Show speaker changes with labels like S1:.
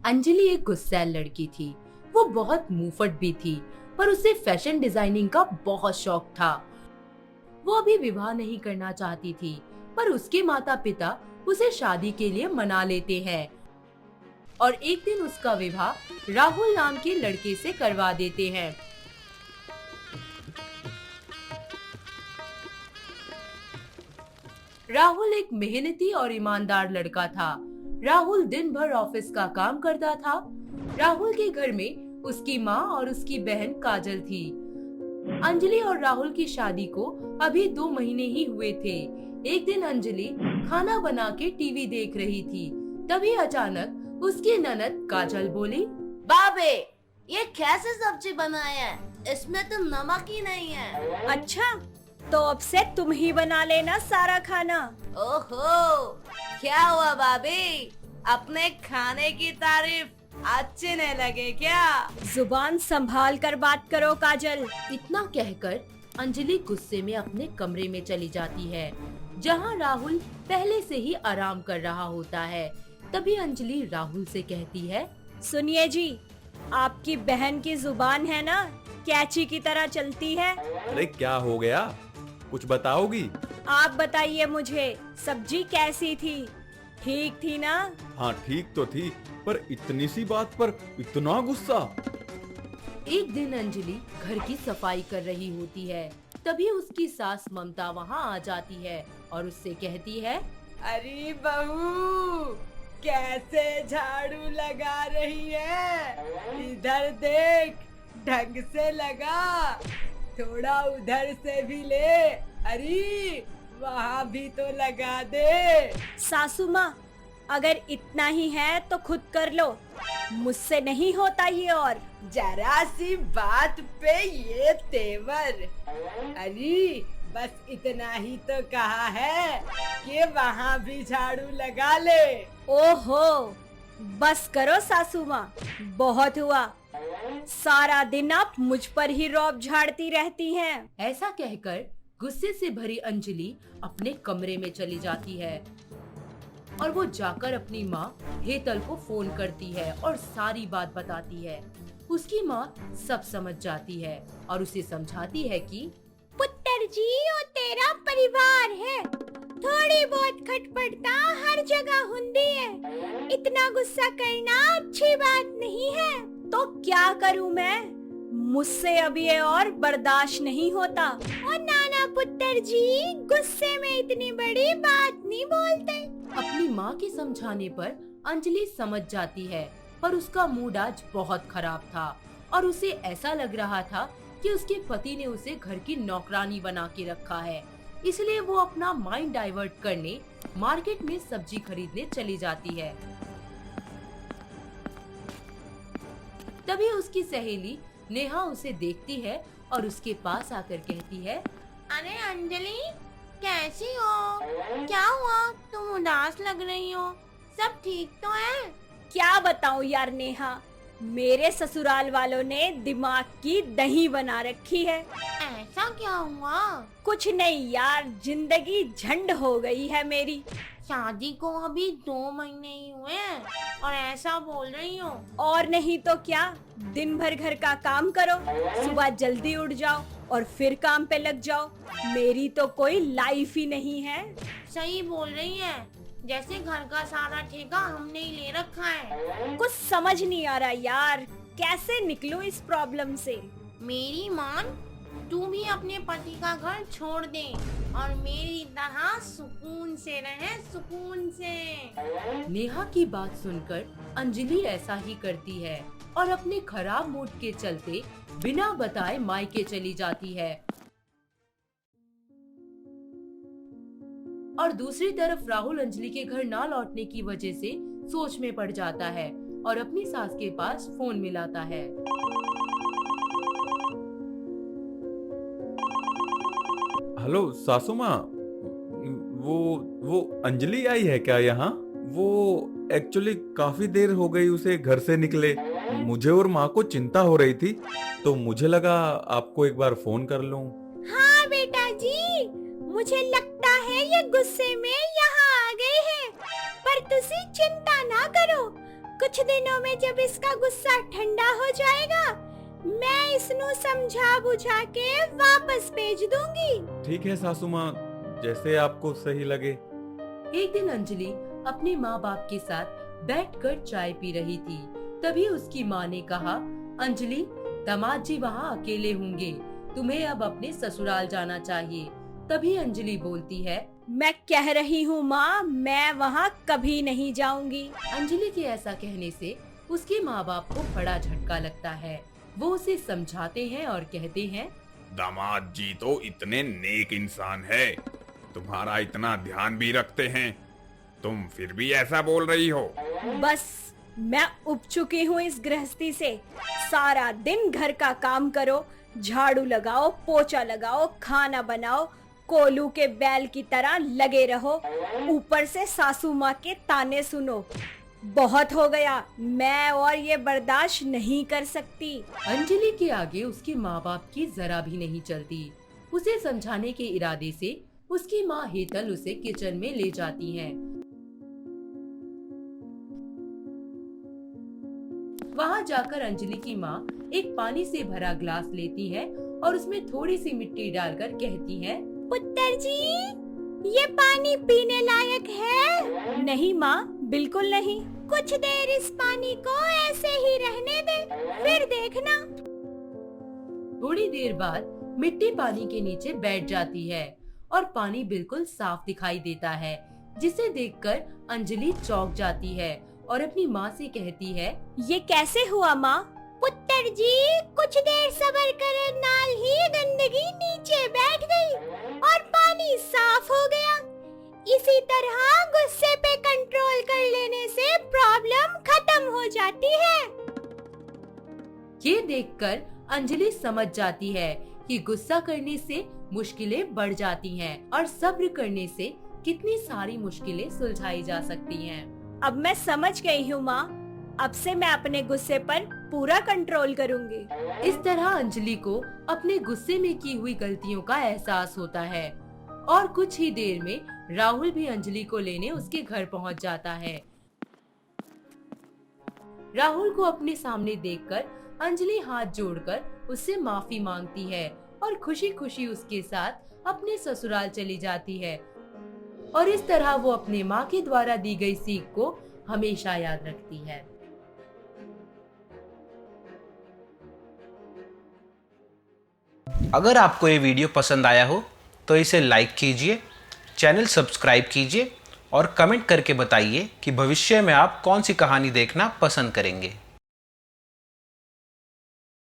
S1: अंजलि एक गुस्सैल लड़की थी। वो बहुत मुंहफट भी थी, पर उसे फैशन डिजाइनिंग का बहुत शौक था। वो अभी विवाह नहीं करना चाहती थी, पर उसके माता पिता उसे शादी के लिए मना लेते हैं और एक दिन उसका विवाह राहुल नाम के लड़के से करवा देते हैं। राहुल एक मेहनती और ईमानदार लड़का था। राहुल दिन भर ऑफिस का काम करता था। राहुल के घर में उसकी माँ और उसकी बहन काजल थी। अंजलि और राहुल की शादी को अभी 2 महीने ही हुए थे। एक दिन अंजलि खाना बना के टीवी देख रही थी। तभी अचानक उसकी ननद काजल बोली,
S2: बाबे, ये कैसे सब्जी बनाए है? इसमें तो नमक ही नहीं है।
S3: अच्छा, तो अब से तुम ही बना लेना सारा खाना।
S2: ओहो, क्या हुआ भाभी? अपने खाने की तारीफ अच्छी नहीं लगे क्या?
S3: जुबान संभाल कर बात करो काजल।
S1: इतना कहकर अंजलि गुस्से में अपने कमरे में चली जाती है, जहां राहुल पहले से ही आराम कर रहा होता है। तभी अंजलि राहुल से कहती है,
S3: सुनिए जी, आपकी बहन की जुबान है ना, कैची की तरह चलती है।
S4: अरे क्या हो गया, कुछ बताओगी?
S3: आप बताइए मुझे, सब्जी कैसी थी? ठीक थी ना?
S4: हाँ ठीक तो थी, पर इतनी सी बात पर इतना गुस्सा।
S1: एक दिन अंजलि घर की सफाई कर रही होती है। तभी उसकी सास ममता वहाँ आ जाती है और उससे कहती है,
S2: अरे बहू, कैसे झाड़ू लगा रही है? इधर देख, ढंग से लगा, थोड़ा उधर से भी ले। अरे वहाँ भी तो लगा दे।
S3: सासू माँ, अगर इतना ही है तो खुद कर लो, मुझसे नहीं होता ये। और
S2: जरा सी बात पे ये तेवर। अरे बस इतना ही तो कहा है कि वहाँ भी झाड़ू लगा ले।
S3: ओहो, बस करो सासू माँ, बहुत हुआ। सारा दिन आप मुझ पर ही रौब झाड़ती रहती हैं।
S1: ऐसा कहकर गुस्से से भरी अंजलि अपने कमरे में चली जाती है और वो जाकर अपनी माँ हेतल को फोन करती है और सारी बात बताती है। उसकी माँ सब समझ जाती है और उसे समझाती है कि
S3: पुत्र जी, वो तेरा परिवार है, थोड़ी बहुत खटपटता हर जगह हुंदी है। इतना गुस्सा करना अच्छी बात नहीं है। तो क्या करूं मैं? मुझसे अब ये और बर्दाश्त नहीं होता। और नाना पुत्र जी, गुस्से में इतनी बड़ी बात नहीं बोलते।
S1: अपनी माँ के समझाने पर अंजलि समझ जाती है, पर उसका मूड आज बहुत खराब था और उसे ऐसा लग रहा था कि उसके पति ने उसे घर की नौकरानी बना के रखा है। इसलिए वो अपना माइंड डाइवर्ट करने मार्केट में सब्जी खरीदने चली जाती है। तभी उसकी सहेली नेहा उसे देखती है और उसके पास आकर कहती है,
S2: अरे अंजलि, कैसी हो? क्या हुआ? तुम उदास लग रही हो। सब ठीक तो है?
S3: क्या बताऊं यार नेहा, मेरे ससुराल वालों ने दिमाग की दही बना रखी है।
S2: ऐसा क्या हुआ?
S3: कुछ नहीं यार, जिंदगी झंड हो गई है मेरी।
S2: शादी को अभी 2 महीने ही हुए हैं और ऐसा बोल रही हो?
S3: और नहीं तो क्या, दिन भर घर का काम करो, सुबह जल्दी उठ जाओ और फिर काम पे लग जाओ। मेरी तो कोई लाइफ ही नहीं है।
S2: सही बोल रही है, जैसे घर का सारा ठेका हमने ही ले रखा है।
S3: कुछ समझ नहीं आ रहा यार, कैसे निकलूं इस प्रॉब्लम से।
S2: मेरी मान, तू भी अपने पति का घर छोड़ दे और मेरी तरह सुकून से रहे, सुकून से।
S1: नेहा की बात सुनकर अंजलि ऐसा ही करती है और अपने खराब मूड के चलते बिना बताए मायके चली जाती है। और दूसरी तरफ राहुल अंजलि के घर ना लौटने की वजह से सोच में पड़ जाता है और अपनी सास के पास फोन मिलाता है।
S4: हेलो सासू माँ, वो अंजलि आई है क्या यहाँ? वो एक्चुअली काफी देर हो गई उसे घर से निकले। मुझे और माँ को चिंता हो रही थी, तो मुझे लगा आपको एक बार फोन कर लूं।
S3: हाँ बेटा जी, मुझे लगता है ये गुस्से में यहाँ आ गए हैं, पर तुसी चिंता ना करो, कुछ दिनों में जब इसका गुस्सा ठंडा हो जाएगा, मैं इसनु समझा बुझा के वापस भेज दूंगी।
S4: ठीक है सासू माँ, जैसे आपको सही लगे।
S1: एक दिन अंजलि अपने माँ बाप के साथ बैठकर चाय पी रही थी। तभी उसकी माँ ने कहा, अंजलि, दामाद जी वहाँ अकेले होंगे, तुम्हें अब अपने ससुराल जाना चाहिए। तभी अंजलि बोलती है,
S3: मैं कह रही हूँ माँ, मैं वहाँ कभी नहीं जाऊंगी।
S1: अंजलि के ऐसा कहने से उसके माँ बाप को बड़ा झटका लगता है। वो उसे समझाते हैं और कहते हैं,
S5: दामाद जी तो इतने नेक इंसान है, तुम्हारा इतना ध्यान भी रखते हैं, तुम फिर भी ऐसा बोल रही हो।
S3: बस मैं उब चुकी हूँ इस गृहस्थी से। सारा दिन घर का काम करो, झाड़ू लगाओ, पोछा लगाओ, खाना बनाओ, कोलू के बैल की तरह लगे रहो, ऊपर से सासू माँ के ताने सुनो। बहुत हो गया, मैं और ये बर्दाश्त नहीं कर सकती।
S1: अंजलि के आगे उसके माँ बाप की जरा भी नहीं चलती। उसे समझाने के इरादे से उसकी माँ हेतल उसे किचन में ले जाती है। वहाँ जाकर अंजलि की माँ एक पानी से भरा ग्लास लेती है और उसमें थोड़ी सी मिट्टी डालकर कहती है,
S3: पुत्र जी, ये पानी पीने लायक है? नहीं माँ, बिल्कुल नहीं। कुछ देर इस पानी को ऐसे ही रहने दे, फिर देखना।
S1: थोड़ी देर बाद मिट्टी पानी के नीचे बैठ जाती है और पानी बिल्कुल साफ दिखाई देता है, जिसे देखकर अंजलि चौंक जाती है और अपनी माँ से कहती है,
S3: ये कैसे हुआ माँ? पुत्र जी, कुछ देर सब्र करे नाल ही गंदगी नीचे बैठ गई और पानी साफ हो गया। इसी तरह गुस्से पे कंट्रोल कर लेने से प्रॉब्लम खत्म हो जाती है।
S1: ये देखकर अंजलि समझ जाती है कि गुस्सा करने से मुश्किलें बढ़ जाती हैं और सब्र करने से कितनी सारी मुश्किलें सुलझाई जा सकती हैं।
S3: अब मैं समझ गई हूँ माँ, अब से मैं अपने गुस्से पर पूरा कंट्रोल करूँगी।
S1: इस तरह अंजलि को अपने गुस्से में की हुई गलतियों का एहसास होता है और कुछ ही देर में राहुल भी अंजलि को लेने उसके घर पहुंच जाता है। राहुल को अपने सामने देखकर अंजलि हाथ जोड़कर उससे माफी मांगती है और खुशी खुशी उसके साथ अपने ससुराल चली जाती है और इस तरह वो अपने माँ के द्वारा दी गई सीख को हमेशा याद रखती है।
S6: अगर आपको ये वीडियो पसंद आया हो तो इसे लाइक कीजिए, चैनल सब्सक्राइब कीजिए और कमेंट करके बताइए कि भविष्य में आप कौन सी कहानी देखना पसंद करेंगे।